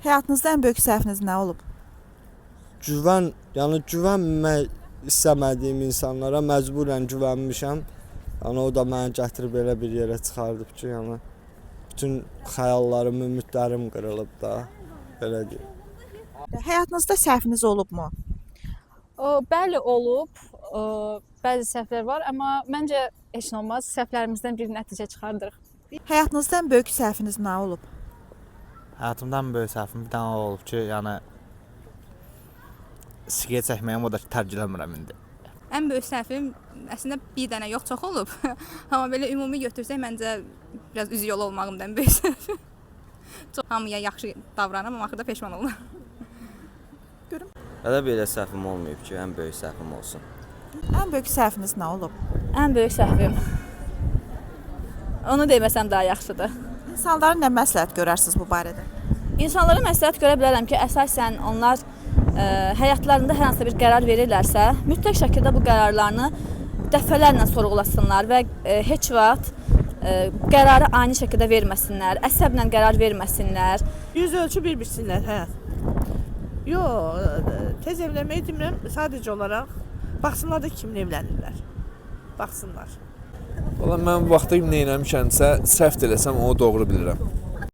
Həyatınızda ən böyük səhviniz nə olub? Yəni güvənmək istəmədiyim insanlara məcburən güvənmişəm. Yəni o da məni gətirib elə bir yerə çıxardıb ki, yəni bütün xəyallarım, ümidlərim qırılıb da, belə deyim. Həyatınızda səhviniz olubmu? Bəli, olub. Bəzi səhvlər var, amma məncə heç nə olmaz. Səhvlərimizdən bir nəticə çıxardırıq. Həyatınızda ən böyük səhviniz nə olub? Həyatımdan böyük səhvim bir dənə olub ki, yəni siqaret çəkməyim, o da tərk eləmirəm indi. Ən böyük səhvim əslində bir dənə yox, çox olub. Amma belə ümumi götürsək məncə biraz üzü yolu olmağımdan böyük səhvim. Çox hamıya yaxşı davranıram, amma axırda peşman oluram. Elə belə səhvim olmayıb ki, ən böyük səhvim olsun. Ən böyük səhviniz nə olub? Ən böyük səhvim. Onu deməsəm daha yaxşıdır. İnsanlara nə məsləhət görərsiniz bu barədə? İnsanlara məsləhət görə bilərəm ki, əsasən onlar həyatlarında hər hansısa bir qərar verirlərsə, mütləq şəkildə bu qərarlarını dəfələrlə sorğulasınlar və heç vaxt qərarı ani şəkildə verməsinlər, əsəblə qərar verməsinlər. Yüz ölçü bir bilsinlər, hə. Yox, tez evlənməyi demirəm, sadəcə olaraq baxsınlar da kimin evlənirlər. Baxsınlar. Valla mən vaxtda nə eləmişəmsə, səhv eləsəm onu doğru bilirəm.